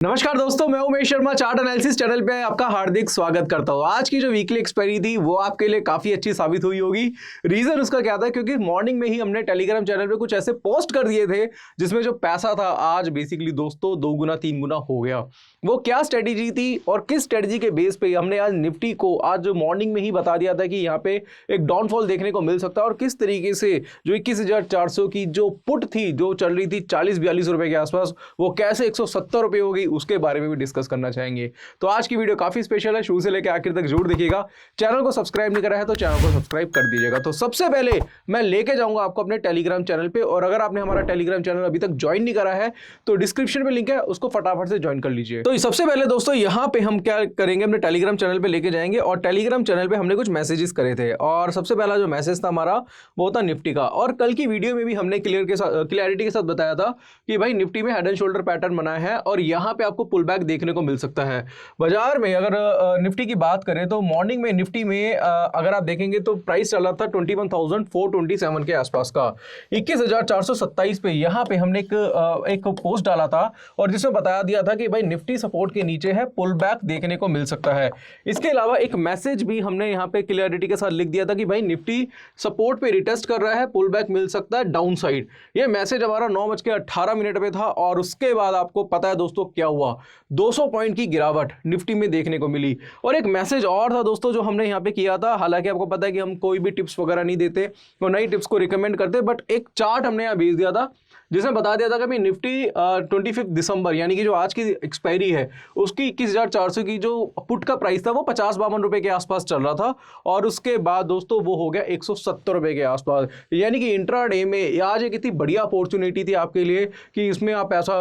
नमस्कार दोस्तों, मैं Umesh Sharma chart analysis channel पे आपका हार्दिक स्वागत करता हूँ। आज की जो वीकली एक्सपायरी थी वो आपके लिए काफी अच्छी साबित हुई होगी। रीजन उसका क्या था, क्योंकि मॉर्निंग में ही हमने टेलीग्राम चैनल पे कुछ ऐसे पोस्ट कर दिए थे जिसमें जो पैसा था आज बेसिकली दोस्तों 2 गुना 3 गुना हो गया। वो क्या स्ट्रेटेजी थी और किस स्ट्रेटेजी के बेस पे हमने आज निफ्टी को आज मॉर्निंग में ही बता दिया था कि यहाँ पे एक डाउनफॉल देखने को मिल सकता है, और किस तरीके से जो 21,400 की जो पुट थी जो चल रही थी 40-42 रुपए के आसपास, वो कैसे 170 रुपए हो गई उसके बारे में भी डिस्कस करना चाहेंगे। तो आज की वीडियो काफी स्पेशल है, शुरू से लेकर आखिर तक जरूर देखिएगा। चैनल को सब्सक्राइब नहीं करा है तो चैनल को सब्सक्राइब कर दीजिएगा। तो सबसे पहले मैं लेके जाऊंगा आपको अपने टेलीग्राम चैनल पे, और अगर आपने हमारा टेलीग्राम चैनल अभी तक ज्वाइन नहीं करा है तो डिस्क्रिप्शन में लिंक है, उसको फटाफट से ज्वाइन कर लीजिए। तो सबसे पहले दोस्तों यहाँ पे हम क्या करेंगे, अपने टेलीग्राम चैनल पे लेके जाएंगे, और टेलीग्राम चैनल पे हमने कुछ मैसेजेस करे थे, और सबसे पहला जो मैसेज था हमारा वो था निफ्टी का। और कल की वीडियो में भी हमने क्लियरिटी के साथ बताया था कि भाई निफ्टी में हेड एंड शोल्डर पैटर्न बना है और यहाँ पे आपको पुल बैक देखने को मिल सकता है। बाजार में अगर निफ्टी की बात करें तो मॉर्निंग में निफ्टी में अगर आप देखेंगे तो प्राइस चला था 21,427 के आसपास का। 21,427 पे यहाँ पे हमने एक पोस्ट डाला था और जिसमें बताया दिया था कि भाई निफ्टी सपोर्ट के नीचे है, पुल बैक देखने को मिल सकता है। इसके अलावा एक मैसेज भी हमने यहाँ पे क्लियरिटी के साथ लिख दिया था कि भाई निफ्टी सपोर्ट पे रिटेस्ट कर रहा है, पुल बैक मिल सकता है डाउन साइड। ये मैसेज हमारा 9:18 पे था, और उसके बाद आपको पता है दोस्तों क्या हुआ, 200 पॉइंट की गिरावट निफ्टी में देखने को मिली। और एक मैसेज और था दोस्तों जो हमने यहाँ पे किया था, हालांकि आपको पता है कि हम कोई भी टिप्स वगैरह नहीं देते और नई टिप्स को रिकमेंड करते, बट एक चार्ट हमने यहाँ भेज दिया था जिसमें बता दिया था कि निफ्टी 25 दिसंबर यानी कि जो आज की एक्सपायरी है उसकी 21,400 की जो पुट का प्राइस था वो 50-52 रुपए के आसपास चल रहा था, और उसके बाद दोस्तों वो हो गया 170 रुपए के आसपास। यानी कि इंट्राडे में आज एक इतनी बढ़िया अपॉर्चुनिटी थी आपके लिए कि इसमें आप ऐसा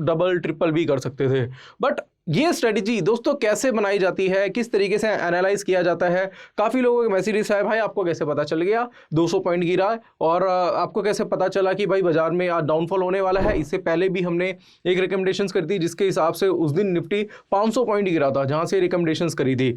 डबल ट्रिपल भी कर सकते थे। बट ये स्ट्रेटेजी दोस्तों कैसे बनाई जाती है, किस तरीके से एनालाइज किया जाता है, काफ़ी लोगों के मैसेजेस है, भाई आपको कैसे पता चल गया 200 पॉइंट गिरा है, और आपको कैसे पता चला कि भाई बाजार में आज डाउनफॉल होने वाला है। इससे पहले भी हमने एक रिकमेंडेशंस करी थी जिसके हिसाब से उस दिन निफ्टी 500 पॉइंट गिरा था, जहां से रिकमेंडेशंस करी थी।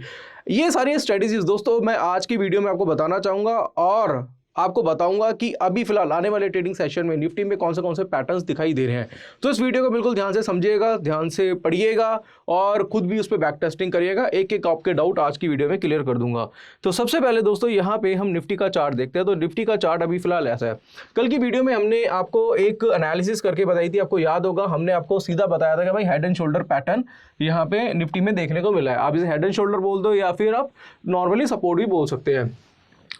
ये सारी स्ट्रेटेजीज दोस्तों मैं आज की वीडियो में आपको बताना चाहूँगा, और आपको बताऊंगा कि अभी फिलहाल आने वाले ट्रेडिंग सेशन में निफ्टी में कौन से पैटर्न्स दिखाई दे रहे हैं। तो इस वीडियो को बिल्कुल ध्यान से समझिएगा, ध्यान से पढ़िएगा, और खुद भी उस पर बैक टेस्टिंग करिएगा। एक एक आपके डाउट आज की वीडियो में क्लियर कर दूंगा। तो सबसे पहले दोस्तों यहाँ पे हम निफ्टी का चार्ट देखते हैं। तो निफ्टी का चार्ट अभी फिलहाल ऐसा है। कल की वीडियो में हमने आपको एक एनालिसिस करके बताई थी, आपको याद होगा, हमने आपको सीधा बताया था कि भाई हेड एंड शोल्डर पैटर्न यहाँ पे निफ्टी में देखने को मिला है। आप इसे हेड एंड शोल्डर बोल दो या फिर आप नॉर्मली सपोर्ट भी बोल सकते हैं।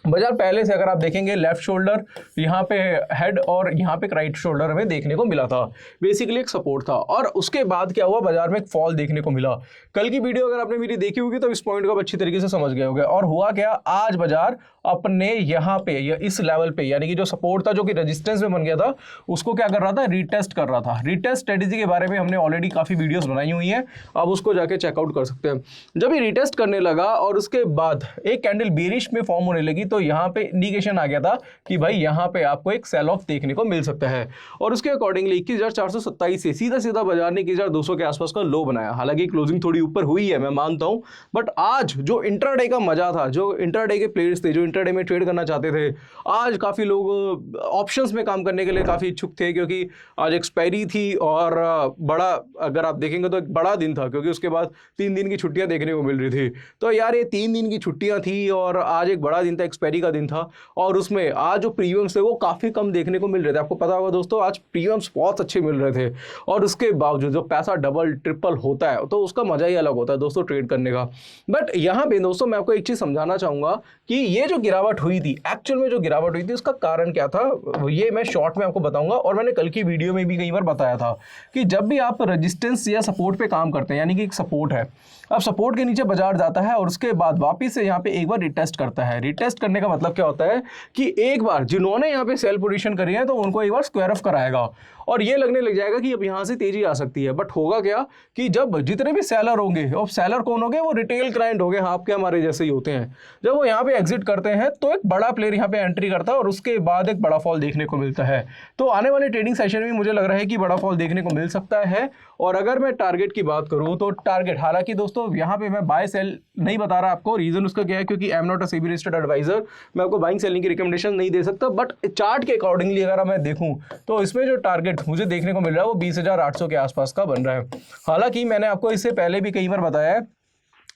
बाजार पहले से अगर आप देखेंगे लेफ्ट शोल्डर यहाँ पे हेड और यहाँ पे राइट शोल्डर हमें देखने को मिला था, बेसिकली एक सपोर्ट था। और उसके बाद क्या हुआ, बाजार में एक फॉल देखने को मिला। कल की वीडियो अगर आपने मेरी देखी होगी तो इस पॉइंट को आप अच्छी तरीके से समझ गए होंगे। और हुआ क्या, आज बाजार अपने यहाँ पे या इस लेवल पे यानी कि जो सपोर्ट था जो कि रेजिस्टेंस में बन गया था उसको क्या कर रहा था, रीटेस्ट कर रहा था। रीटेस्ट स्ट्रेटेजी के बारे में हमने ऑलरेडी काफी वीडियोस बनाई हुई हैं, आप उसको जाके चेकआउट कर सकते हैं। जब ये रीटेस्ट करने लगा और उसके बाद एक कैंडल बेरिश में फॉर्म होने लगी तो यहाँ पे इंडिकेशन आ गया था कि भाई यहाँ पे आपको एक सेल ऑफ देखने को मिल सकता है, और उसके अकॉर्डिंगली 21,427 से सीधा सीधा बाजार ने 21,200 के आसपास का लो बनाया। हालांकि क्लोजिंग थोड़ी ऊपर हुई है, मैं मानता हूं, बट आज जो इंट्राडे का मजा था, जो इंट्राडे के प्लेयर्स थे जो इंट्राडे में ट्रेड करना चाहते थे, आज काफी लोग ऑप्शंस में काम करने के लिए काफी इच्छुक थे, क्योंकि आज एक्सपायरी थी और बड़ा, अगर आप देखेंगे तो एक बड़ा दिन था, क्योंकि उसके बाद 3 दिन की छुट्टियां देखने को मिल रही थी। तो यार ये 3 दिन की छुट्टियां थी और आज एक बड़ा दिन था, एक्सपायरी का दिन था, और उसमें आज जो प्रीमियम्स थे वो काफी कम देखने को मिल रहे थे। आपको पता होगा दोस्तों आज प्रीमियम्स बहुत अच्छे मिल रहे थे, और उसके बावजूद जो पैसा डबल ट्रिपल होता है तो उसका मजा ही अलग होता है दोस्तों ट्रेड करने का। बट यहाँ पे दोस्तों मैं आपको एक चीज समझाना चाहूंगा कि ये जो गिरावट हुई थी, एक्चुअल में जो गिरावट हुई थी उसका कारण क्या था, ये मैं शॉर्ट में आपको बताऊंगा। और मैंने कल की वीडियो में भी कई बार बताया था कि जब भी आप रेजिस्टेंस या सपोर्ट पे काम करते हैं, यानी कि एक सपोर्ट है, अब सपोर्ट के नीचे बाजार जाता है और उसके बाद वापिस से यहाँ पे एक बार रिटेस्ट करता है। रिटेस्ट करने का मतलब क्या होता है कि एक बार जिन्होंने यहाँ पे सेल पोजीशन करी है तो उनको एक बार स्क्वायर ऑफ कराएगा, और ये लगने लग जाएगा कि अब यहाँ से तेजी आ सकती है। बट होगा क्या कि जब जितने भी सेलर होंगे, और सेलर कौन होंगे, वो रिटेल क्लाइंट होंगे, आपके हमारे जैसे ही होते हैं, जब वो यहाँ पे एग्जिट करते हैं तो एक बड़ा प्लेयर यहाँ पे एंट्री करता है और उसके बाद एक बड़ा फॉल देखने को मिलता है। तो आने वाले ट्रेडिंग सेशन में मुझे लग रहा है कि बड़ा फॉल देखने को मिल सकता है। और अगर मैं टारगेट की बात करूं तो टारगेट, हालांकि दोस्तों यहाँ पे मैं बाय सेल नहीं बता रहा आपको, रीजन उसका क्या है, क्योंकि I am not a SEBI registered advisor. Advisor मैं आपको बाइंग सेलिंग की रिकमेंडेशन नहीं दे सकता, बट चार्ट के अकॉर्डिंगली अगर मैं देखूं तो इसमें जो टारगेट मुझे देखने को मिल रहा है वो 20,800 के आसपास का बन रहा है। हालांकि मैंने आपको इससे पहले भी कई बार बताया है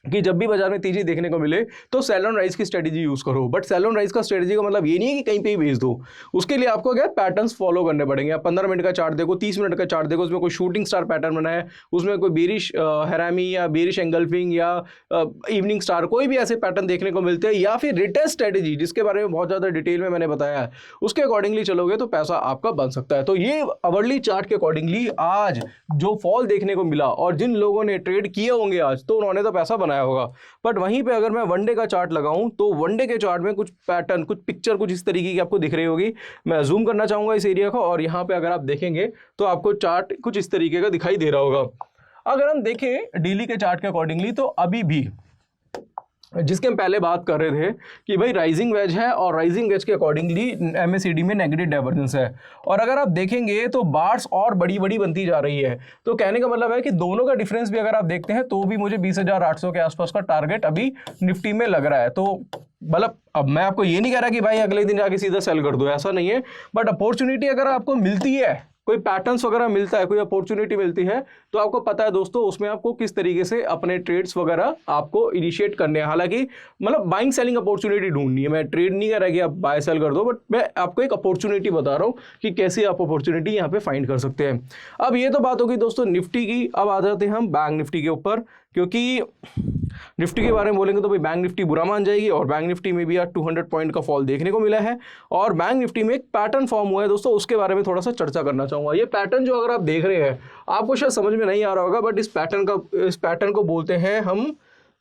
कि जब भी बाजार में तेजी देखने को मिले तो सेल ऑन राइज की स्ट्रेटजी यूज करो, बट सेल ऑन राइज का स्ट्रेटजी का मतलब ये नहीं है कि कहीं पे ही बेच दो। उसके लिए आपको क्या पैटर्न्स फॉलो करने पड़ेंगे। आप 15 मिनट का चार्ट देखो, 30 मिनट का चार्ट देखो, उसमें कोई शूटिंग स्टार पैटर्न बना है, उसमें कोई बेरिश हैरामी या बेरिश एंगल्फिंग या इवनिंग स्टार, कोई भी ऐसे पैटर्न देखने को मिलते हैं, या फिर रिटेस्ट स्ट्रेटजी जिसके बारे में बहुत ज़्यादा डिटेल में मैंने बताया है, उसके अकॉर्डिंगली चलोगे तो पैसा आपका बन सकता है। तो ये अवर्ली चार्ट के अकॉर्डिंगली आज जो फॉल देखने को मिला, और जिन लोगों ने ट्रेड किए होंगे आज, तो उन्होंने तो पैसा बनाया होगा। बट वहीं पे अगर मैं वनडे का चार्ट लगाऊं तो वनडे के चार्ट में कुछ पैटर्न, कुछ पिक्चर कुछ इस तरीके की आपको दिख रही होगी। मैं जूम करना चाहूंगा इस एरिया को, और यहाँ पे अगर आप देखेंगे तो आपको चार्ट कुछ इस तरीके का दिखाई दे रहा होगा। अगर हम देखें डेली के चार्ट के अकॉर्डिंगली तो अभी भी जिसके हम पहले बात कर रहे थे कि भाई राइजिंग वेज है, और राइजिंग वेज के अकॉर्डिंगली एमएसीडी में नेगेटिव डाइवर्जेंस है, और अगर आप देखेंगे तो बार्स और बड़ी बड़ी बनती जा रही है। तो कहने का मतलब है कि दोनों का डिफरेंस भी अगर आप देखते हैं तो भी मुझे 20,800 के आसपास का टारगेट अभी निफ्टी में लग रहा है। तो मतलब अब मैं आपको ये नहीं कह रहा कि भाई अगले दिन जाके सीधा सेल कर दो, ऐसा नहीं है, बट अपॉर्चुनिटी अगर आपको मिलती है, कोई पैटर्न्स वगैरह मिलता है, कोई अपॉर्चुनिटी मिलती है, तो आपको पता है दोस्तों उसमें आपको किस तरीके से अपने ट्रेड्स वगैरह आपको इनिशिएट करने हैं। हालांकि मतलब बाइंग सेलिंग अपॉर्चुनिटी ढूंढनी है, मैं ट्रेड नहीं कर रहा कि आप बाय सेल कर दो, बट मैं आपको एक अपॉर्चुनिटी बता रहा हूं कि कैसे आप अपॉर्चुनिटी यहां पे फाइंड कर सकते हैं। अब ये तो बात होगी दोस्तों निफ्टी की। अब आ जाते हैं हम बैंक निफ्टी के ऊपर, क्योंकि निफ्टी के बारे में बोलेंगे तो भाई बैंक निफ्टी बुरा मान जाएगी, और बैंक निफ्टी में भी आज 200 पॉइंट का फॉल देखने को मिला है, और बैंक निफ्टी में एक पैटर्न फॉर्म हुआ है दोस्तों, उसके बारे में थोड़ा सा चर्चा करना चाहूंगा। ये पैटर्न जो अगर आप देख रहे हैं आपको शायद समझ में नहीं आ रहा होगा, बट इस पैटर्न को बोलते हैं हम,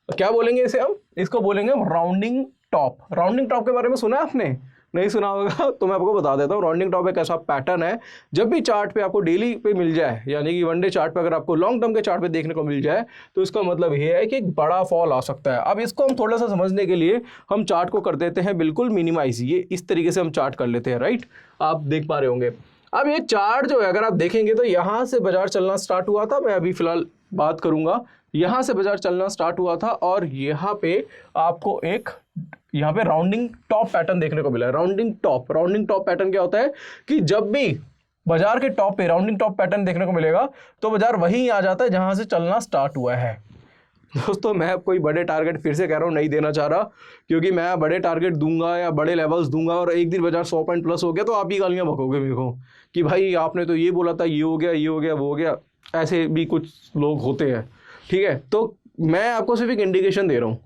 क्या बोलेंगे इसे, हम इसको बोलेंगे राउंडिंग टॉप। राउंडिंग टॉप के बारे में सुना है आपने? नहीं सुना होगा तो मैं आपको बता देता हूँ। राउंडिंग टॉप एक ऐसा पैटर्न है, जब भी चार्ट पे आपको डेली पे मिल जाए, यानी कि वनडे चार्ट पे अगर आपको लॉन्ग टर्म के चार्ट पे देखने को मिल जाए, तो इसका मतलब ये है कि एक बड़ा फॉल आ सकता है। अब इसको हम थोड़ा सा समझने के लिए हम चार्ट को कर देते हैं बिल्कुल मिनिमाइज। ये इस तरीके से हम चार्ट कर लेते हैं, राइट, आप देख पा रहे होंगे। अब ये चार्ट जो है अगर आप देखेंगे तो यहाँ से बाजार चलना स्टार्ट हुआ था, मैं अभी फिलहाल बात करूंगा, यहाँ से बाजार चलना स्टार्ट हुआ था, और यहाँ पे आपको एक यहाँ पे राउंडिंग टॉप पैटर्न देखने को मिला है। राउंडिंग टॉप पैटर्न क्या होता है कि जब भी बाजार के टॉप पे राउंडिंग टॉप पैटर्न देखने को मिलेगा तो बाजार वहीं आ जाता है जहां से चलना स्टार्ट हुआ है। दोस्तों मैं कोई बड़े टारगेट फिर से कह रहा हूँ नहीं देना चाह रहा, क्योंकि मैं बड़े टारगेट दूंगा या बड़े लेवल्स दूंगा और एक दिन बाजार 100 पॉइंट प्लस हो गया तो आप ही गालियाँ बकोगे मेरे को कि भाई आपने तो ये बोला था, ये हो गया, ये हो गया, वो हो गया। ऐसे भी कुछ लोग होते हैं, ठीक है। तो मैं आपको सिर्फ एक इंडिकेशन दे रहा हूँ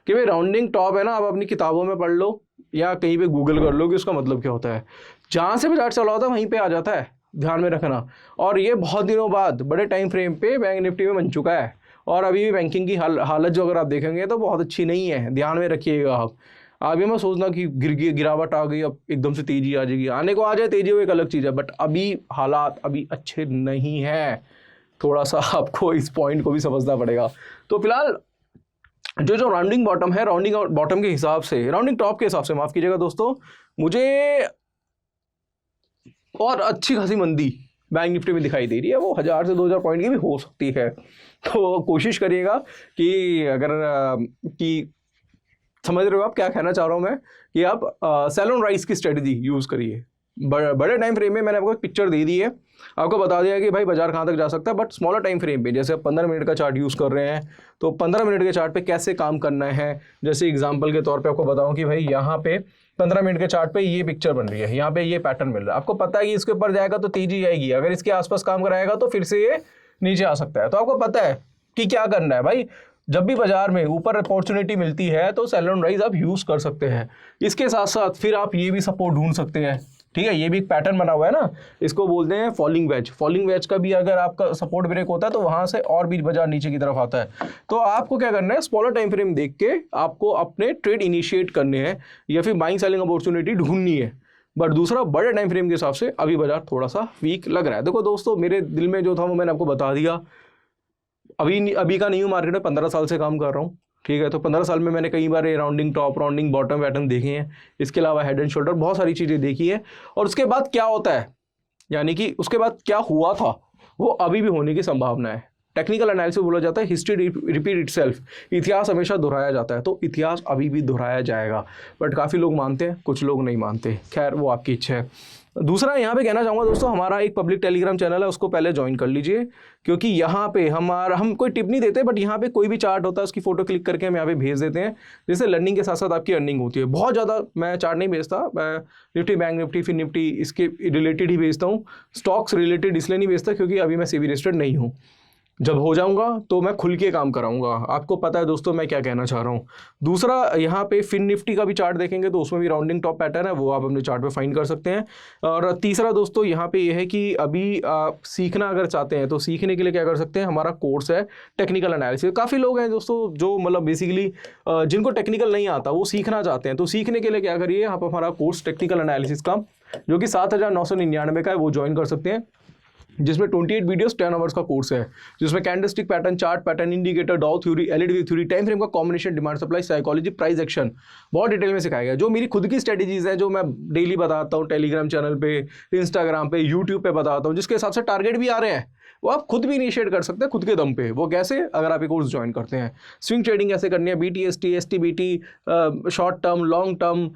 कि भाई राउंडिंग टॉप है ना, आप अपनी किताबों में पढ़ लो या कहीं पे गूगल कर लो कि उसका मतलब क्या होता है। जहाँ से बाजार चला होता है वहीं पे आ जाता है, ध्यान में रखना। और ये बहुत दिनों बाद बड़े टाइम फ्रेम पे बैंक निफ्टी में बन चुका है, और अभी भी बैंकिंग की हालत जो अगर आप देखेंगे तो बहुत अच्छी नहीं है, ध्यान में रखिएगा आप। आप ये मत सोचना कि गिरावट आ गई अब एकदम से तेजी आ जाएगी, आने को आ जाए तेजी वो एक अलग चीज़ है, बट अभी हालात अभी अच्छे नहीं हैं। थोड़ा सा आपको इस पॉइंट को भी समझना पड़ेगा। तो फिलहाल जो राउंडिंग बॉटम है, राउंडिंग बॉटम के हिसाब से, राउंडिंग टॉप के हिसाब से माफ कीजिएगा दोस्तों, मुझे और अच्छी खासी मंदी बैंक निफ्टी में दिखाई दे रही है। वो 1000 से 2000 पॉइंट की भी हो सकती है, तो कोशिश करिएगा कि अगर कि समझ रहे हो आप क्या कहना चाह रहा हूँ मैं, कि आप सेल ऑन राइज की स्ट्रेटजी यूज़ करिए। बड़े टाइम फ्रेम में मैंने आपको एक पिक्चर दे दी है, आपको बता दिया कि भाई बाजार कहाँ तक जा सकता है, बट स्मॉलर टाइम फ्रेम पे जैसे आप 15 मिनट का चार्ट यूज़ कर रहे हैं तो 15 मिनट के चार्ट पे कैसे काम करना है। जैसे एग्जांपल के तौर पे आपको बताऊं कि भाई यहाँ पे 15 मिनट के चार्ट पे ये पिक्चर बन रही है, यहाँ पे ये पैटर्न मिल रहा है, आपको पता है कि इसके ऊपर जाएगा तो तेजी आएगी, अगर इसके आसपास काम कराएगा तो फिर से ये नीचे आ सकता है। तो आपको पता है कि क्या करना है भाई। जब भी बाजार में ऊपर अपॉर्चुनिटी मिलती है तो सेल ऑन राइज आप यूज़ कर सकते हैं। इसके साथ साथ फिर आप ये भी सपोर्ट ढूंढ सकते हैं, ठीक है। ये भी एक पैटर्न बना हुआ है ना, इसको बोलते हैं फॉलिंग वेज। फॉलिंग वेज का भी अगर आपका सपोर्ट ब्रेक होता है तो वहां से और भी बाजार नीचे की तरफ आता है। तो आपको क्या करना है, स्मॉलर टाइम फ्रेम देख के आपको अपने ट्रेड इनिशिएट करने हैं या फिर बाइंग सेलिंग अपॉर्चुनिटी ढूंढनी है। बट दूसरा बड़े टाइम फ्रेम के हिसाब से अभी बाजार थोड़ा सा वीक लग रहा है। देखो दोस्तों, मेरे दिल में जो था वो मैंने आपको बता दिया। अभी का न्यू मार्केट में 15 साल से काम कर रहा हूँ, ठीक है। तो 15 साल में मैंने कई बार ये rounding top, rounding bottom pattern देखे हैं, इसके अलावा हेड एंड शोल्डर, बहुत सारी चीज़ें देखी है। और उसके बाद क्या होता है, यानी कि उसके बाद क्या हुआ था वो अभी भी होने की संभावना है, टेक्निकल एनालिसिस बोला जाता है हिस्ट्री रिपीट इटसेल्फ, इतिहास हमेशा दोहराया जाता है, तो इतिहास अभी भी दोहराया जाएगा। बट काफ़ी लोग मानते हैं, कुछ लोग नहीं मानते, खैर वो आपकी इच्छा है। दूसरा यहाँ पे कहना चाहूँगा दोस्तों, हमारा एक पब्लिक टेलीग्राम चैनल है, उसको पहले ज्वाइन कर लीजिए, क्योंकि यहाँ पे हम कोई टिप नहीं देते, बट यहाँ पे कोई भी चार्ट होता है उसकी फोटो क्लिक करके हम यहाँ पे भेज देते हैं, जिससे लर्निंग के साथ साथ आपकी अर्निंग होती है। बहुत ज़्यादा मैं चार्ट नहीं भेजता, मैं निफ्टी, बैंक निफ्टी, फिर निफ्टी इसके रिलेटेड ही भेजता हूँ। स्टॉक्स रिलेटेड इसलिए नहीं भेजता क्योंकि अभी मैं सेबी रजिस्टर्ड नहीं हूँ। जब हो जाऊंगा तो मैं खुल के काम कराऊंगा। आपको पता है दोस्तों मैं क्या कहना चाह रहा हूँ। दूसरा, यहाँ पे फिन निफ्टी का भी चार्ट देखेंगे तो उसमें भी राउंडिंग टॉप पैटर्न है, वो आप अपने चार्ट पे फाइंड कर सकते हैं। और तीसरा दोस्तों यहाँ पे ये है कि अभी आप सीखना अगर चाहते हैं तो सीखने के लिए क्या कर सकते हैं, हमारा कोर्स है टेक्निकल एनालिसिस। काफ़ी लोग हैं दोस्तों जो मतलब बेसिकली जिनको टेक्निकल नहीं आता, वो सीखना चाहते हैं, तो सीखने के लिए क्या करिए, आप हमारा कोर्स टेक्निकल एनालिसिस का जो कि 7,999 का है वो ज्वाइन कर सकते हैं, जिसमें 28 वीडियोस 10 आवर्स का कोर्स है, जिसमें candlestick pattern, chart pattern, indicator, Dow theory, LED theory, time frame का combination, demand supply, psychology, price action बहुत डिटेल में सिखाया गया। जो मेरी खुद की स्ट्रेटेजीज है, जो मैं डेली बताता हूँ टेलीग्राम चैनल पे, इंस्टाग्राम पे, यूट्यूब पे बताता हूँ, जिसके हिसाब से टारगेट भी आ रहे हैं, वो आप खुद भी इनिशिएट कर सकते हैं खुद के दम पे। वो कैसे, अगर आप ये कोर्स ज्वाइन करते हैं। स्विंग ट्रेडिंग कैसे करनी है, BTST, STBT, short term, long term,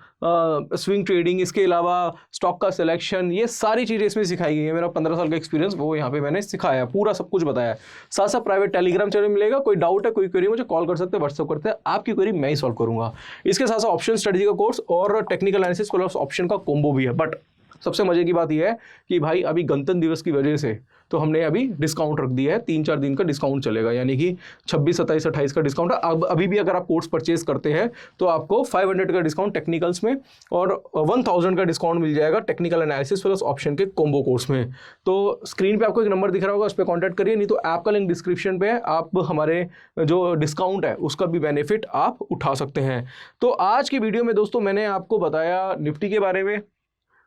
swing trading, इसके अलावा स्टॉक का सिलेक्शन, ये सारी चीज़ें इसमें सिखाई गई है। मेरा 15 साल का एक्सपीरियंस वो यहाँ पे मैंने सिखाया, पूरा सब कुछ बताया। साथ साथ प्राइवेट टेलीग्राम चैनल मिलेगा, कोई डाउट है, कोई क्वेरी मुझे कॉल कर सकते हैं, व्हाट्सअप करते हैं, आपकी क्वेरी मैं ही सॉल्व करूँगा। इसके साथ साथ ऑप्शन स्ट्रेटजी का कोर्स और टेक्निकल एनालिसिस प्लस ऑप्शन का कॉम्बो भी है। बट सबसे मजे की बात यह है कि भाई अभी गणतंत्र दिवस की वजह से तो हमने अभी डिस्काउंट रख दिया है, 3-4 दिन का डिस्काउंट चलेगा, यानी कि 26, 27, 28 का डिस्काउंट है। अब अभी भी अगर आप कोर्स परचेज करते हैं तो आपको 500 का डिस्काउंट टेक्निकल्स में और 1000 का डिस्काउंट मिल जाएगा टेक्निकल एनालिसिस प्लस ऑप्शन के कॉम्बो कोर्स में। तो स्क्रीन पे आपको एक नंबर दिख रहा होगा, उस पर कॉन्टैक्ट करिए, नहीं तो ऐप का लिंक डिस्क्रिप्शन पे है, आप हमारे जो डिस्काउंट है उसका भी बेनिफिट आप उठा सकते हैं। तो आज की वीडियो में दोस्तों मैंने आपको बताया निफ्टी के बारे में,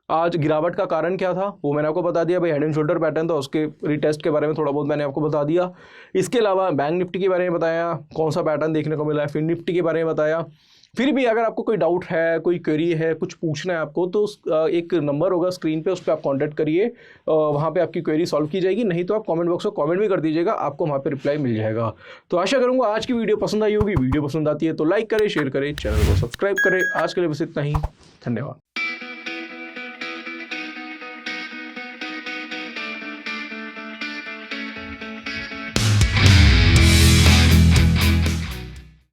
आज गिरावट का कारण क्या था वो मैंने आपको बता दिया। भाई हेड एंड शोल्डर पैटर्न था, उसके रिटेस्ट के बारे में थोड़ा बहुत मैंने आपको बता दिया। इसके अलावा बैंक निफ्टी के बारे में बताया, कौन सा पैटर्न देखने को मिला है, फिर निफ्टी के बारे में बताया। फिर भी अगर आपको कोई डाउट है, कोई क्वेरी है, कुछ पूछना है आपको, तो एक नंबर होगा स्क्रीन पे, उस पर आप कांटेक्ट करिए, वहाँ पे आपकी क्वेरी सॉल्व की जाएगी। नहीं तो आप कमेंट बॉक्स में कमेंट भी कर दीजिएगा, आपको वहाँ पे रिप्लाई मिल जाएगा। तो आशा करूँगा आज की वीडियो पसंद आई होगी। वीडियो पसंद आती है तो लाइक करें, शेयर करें, चैनल को सब्सक्राइब करें। आज के लिए बस इतना ही, धन्यवाद।